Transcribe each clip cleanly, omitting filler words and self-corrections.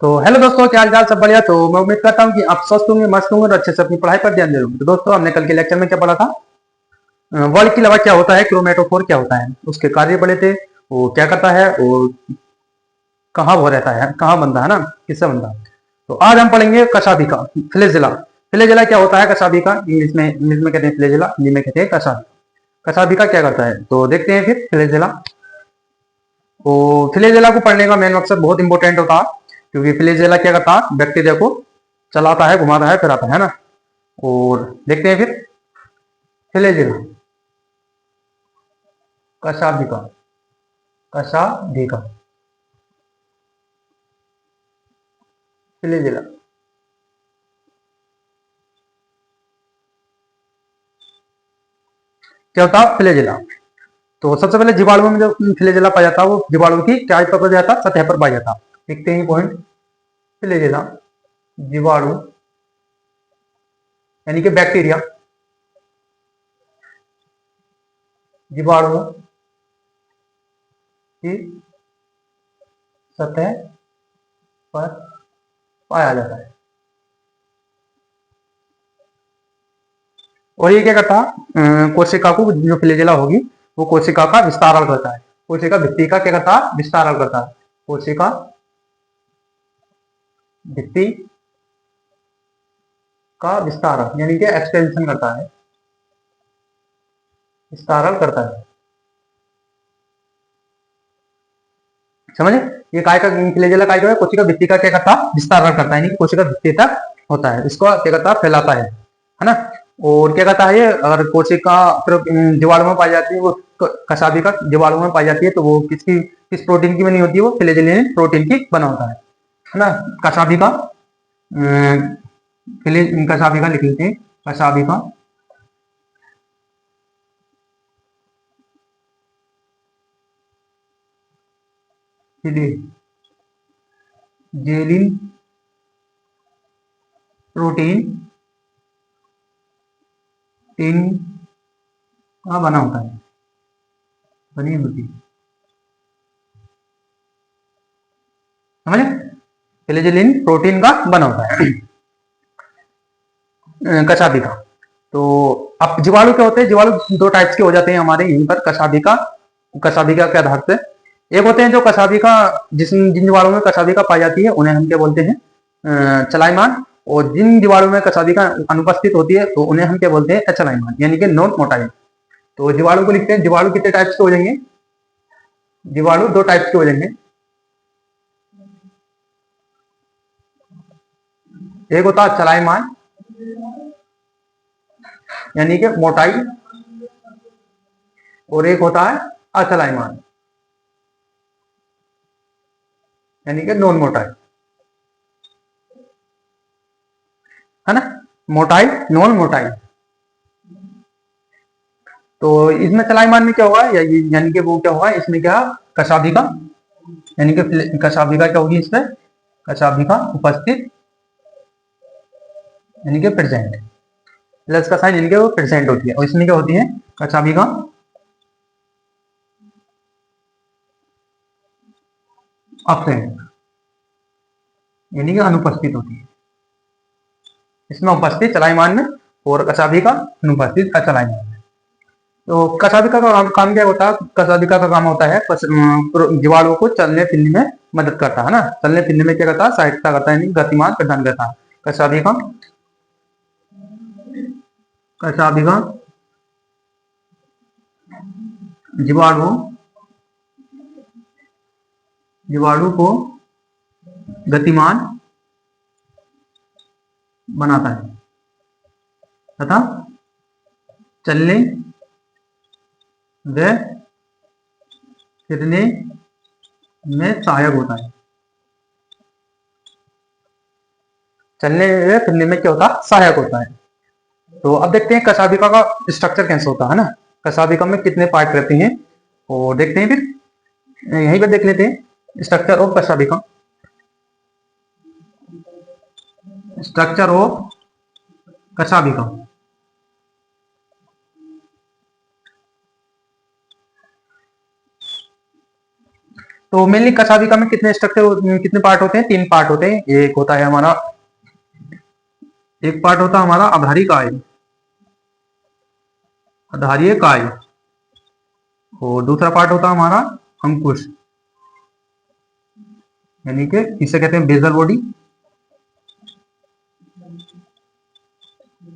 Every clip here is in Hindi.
तो हेलो दोस्तों, क्या हाल चाल? सब बढ़िया। तो मैं उम्मीद करता हूँ कि आप स्वस्थ होंगे, मस्त होंगे और अच्छे से अपनी पढ़ाई पर ध्यान दे रहे होंगे। तो दोस्तों, हमने कल के लेक्चर में क्या पढ़ा था? वर्ल्ड की लवा क्या होता है, क्रोमेटोफोर क्या होता है, उसके कार्य पढ़े थे, वो क्या करता है, वो कहाँ वो रहता है, कहाँ बनता है ना, किससे बनता है। तो आज हम पढ़ेंगे कशाभिका, फ्लेजिला। फ्लेजिला क्या होता है? कशाभिका इंग्लिश में कहते हैं फ्लेजिला, हिंदी में कहते हैं कशाभिका। कशाभिका क्या करता है, तो देखते हैं फिर फ्लेजिला। तो फ्लेजेला को पढ़ने का मेन मकसद बहुत इंपॉर्टेंट होता है, क्योंकि फ्लेजेला क्या करता है, बैक्टीरिया को चलाता है, घुमाता है, फिराता है ना। और देखते हैं फिर फ्लेजेला, कशाभिका। कशाभिका, फ्लेजेला क्या होता है? फ्लेजेला। तो सबसे पहले जीवाणु में जो फ्लेजेला पाया जाता है, वो जीवाणु की क्या पर पाया जाता है? सतह पर पाया जाता है। देखते हैं पॉइंट। फ्लेजेला जीवाणु यानी कि बैक्टीरिया, जीवाणु की सतह पर पाया जाता है। और ये क्या करता है? कोशिका को, जो फ्लैजेला होगी, वो कोशिका का विस्तारण करता है। कोशिका भित्ति का क्या करता है? विस्तारण करता है। कोशिका भित्ति का विस्तारण यानी कि एक्सटेंशन करता है, विस्तारण करता है। समझे? ये काय का फ्लैजेला काय का है? कोशिका भित्ति का क्या करता है? विस्तारण करता है, यानी कि कोशिका भित्ति तक होता है, इसको क्या करता है? फैलाता है ना। और क्या कहता है ये, अगर कोशिका जीवाणु में पाई जाती है, वो कशाभिका जीवाणु में पाई जाती है, तो वो किस प्रोटीन की बनी होती है? वो फ्लैजेलिन प्रोटीन की बना होता है ना। कशाभिका, कशाभिका लिख लेते हैं, कशाभिका। जेलिन प्रोटीन टीन का बना होता है, बनी होती है। समझे? फ्लैजेलिन प्रोटीन का बना होता है कशाभिका। तो अब जीवाणु क्या होते हैं? जीवाणु दो टाइप्स के हो जाते हैं हमारे यहीं पर कशाभिका, कशाभिका के आधार पे। एक होते हैं जो कशाभिका, जिन जीवाणु में कशाभिका पाई जाती है, उन्हें हम क्या बोलते हैं? चलायमान। और जिन जीवाणु में कशाभिका अनुपस्थित होती है, तो उन्हें हम क्या बोलते हैं? अचलायमान, यानी कि नॉन मोटाइल। तो जीवाणु को लिखते हैं। जीवाणु कितने टाइप्स के हो जाएंगे? जीवाणु दो टाइप्स के हो जाएंगे। एक होता है चलायमान, यानी कि मोटाई, और एक होता है अचलायमान, यानी कि नॉन मोटाई, है ना। मोटाई, नॉन मोटाई। तो इसमें चलायमान में क्या होगा, यानी कि वो क्या होगा इसमें? क्या? कशाभिका, यानी कि कशाभिका क्या होगी इसमें? कशाभिका उपस्थित, यानी कि प्रेजेंट। प्लस का साइन, यानी कि वो प्रेजेंट होती है। और इसमें क्या होती है? कशाभिका अब्सेंट, यानी कि अनुपस्थित होती है। इसमें उपस्थित चलायमान में, और कशाभिका अनुपस्थित अचलायमान में। तो कशाभिका का काम क्या होता है? कशाभिका का काम होता है जीवाणुओं को चलने फिरने में मदद करता है ना। चलने फिरने में क्या करता है? सहायता करता है, यानी गतिमान प्रदान करता है। कशाभिका, कशाभिका जीवाणु जीवाणु को गतिमान बनाता है तथा चलने व फिरने में सहायक होता है। चलने व फिरने में क्या होता है? सहायक होता है। तो अब देखते हैं कशाभिका का स्ट्रक्चर कैसे होता है ना। कशाभिका में कितने पार्ट रहते हैं, और देखते हैं फिर। यहीं पर देख लेते हैं स्ट्रक्चर ऑफ कशाभिका। स्ट्रक्चर ऑफ कशाभिका। तो मेनली कशाभिका में कितने स्ट्रक्चर, कितने पार्ट होते हैं? 3 पार्ट होते हैं। एक होता है हमारा, एक पार्ट होता है हमारा आधारी काय, आधारीय काय, और दूसरा पार्ट होता है हमारा अंकुश, यानी कि इसे कहते हैं बेसल बॉडी,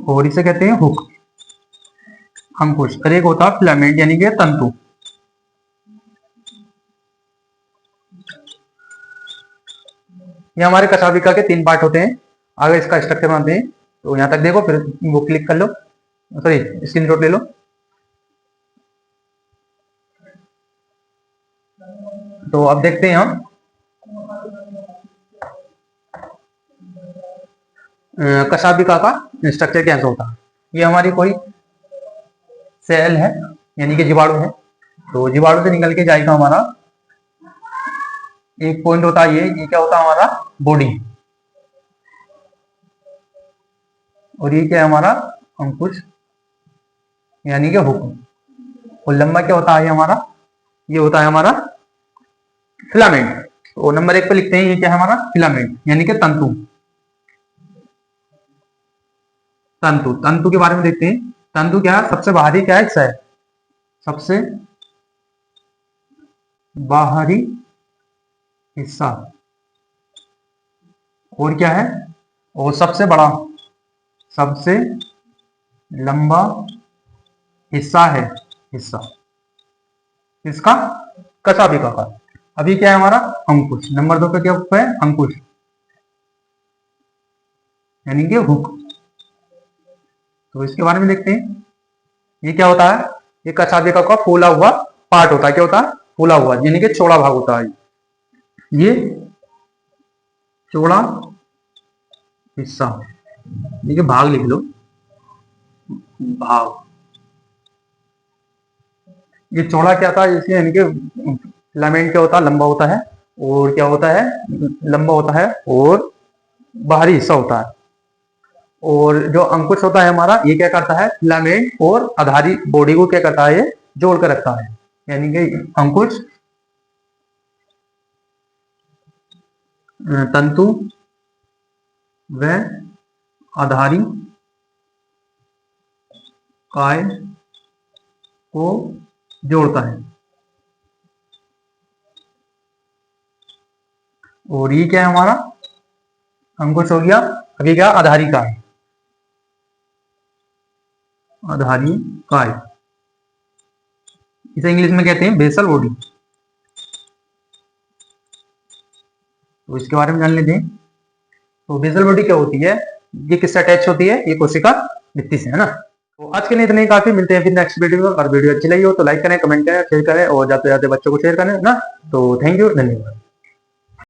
और इसे कहते हैं हुक, अंकुश। और एक होता है फिलामेंट यानी कि तंतु। ये हमारे कशाभिका के 3 पार्ट होते हैं। आगे इसका स्ट्रक्चर बनाते हैं, तो यहां तक देखो, फिर वो क्लिक कर लो, सॉरी स्क्रीनशॉट ले लो। तो अब देखते हैं हम कशाभिका का स्ट्रक्चर कैसे होता है। ये हमारी कोई सेल है यानी कि जीवाणु है, तो जीवाणु से निकल के जाएगा हमारा एक पॉइंट होता है, ये क्या होता है हमारा बॉडी, और ये क्या है हमारा अंकुश यानी कि हुक। और लंबा क्या होता है हमारा, ये होता है हमारा फिलामेंट। तो नंबर 1 पे लिखते हैं, ये क्या है हमारा फिलामेंट यानी कि तंतु। तंतु, तंतु के बारे में देखते हैं। तंतु क्या है? सबसे बाहरी क्या है हिस्सा है, सबसे बाहरी हिस्सा, और क्या है, और सबसे बड़ा, सबसे लंबा हिस्सा है, हिस्सा इसका कशाभिका का। अभी क्या है हमारा अंकुश। नंबर 2 पे क्या है अंकुश यानी कि हुक। तो इसके बारे में देखते हैं, ये क्या होता है, ये कशाभिका का फूला हुआ पार्ट होता है। क्या होता है? फूला हुआ यानी कि चौड़ा भाग होता है, ये चौड़ा हिस्सा, ये भाग लिख लो, भाग। ये चौड़ा क्या था इसलिए, यानी कि फिलामेंट क्या होता है लंबा होता है, और क्या होता है लंबा होता है, और बाहरी हिस्सा होता है। और जो अंकुश होता है हमारा, ये क्या करता है फिलामेंट और आधारी बॉडी को क्या करता है, ये जोड़ कर रखता है। यानी कि अंकुश तंतु व आधारी काय को जोड़ता है। और ये क्या है हमारा अंकुश हो गया। अभी क्या आधारी काय, आधारी काय, इसे इंग्लिश में कहते हैं बेसल बॉडी। तो इसके बारे में जान लेते हैं। तो बेसल बॉडी क्या होती है, ये किससे अटैच होती है, ये कोशिका भित्ति से, है ना। तो आज के लिए इतने ही काफी, मिलते हैं फिर नेक्स्ट वीडियो में। और वीडियो अच्छी लगी हो तो लाइक करें, कमेंट करें, शेयर करें, और जाते जाते बच्चों को शेयर करें ना। तो थैंक यू, धन्यवाद।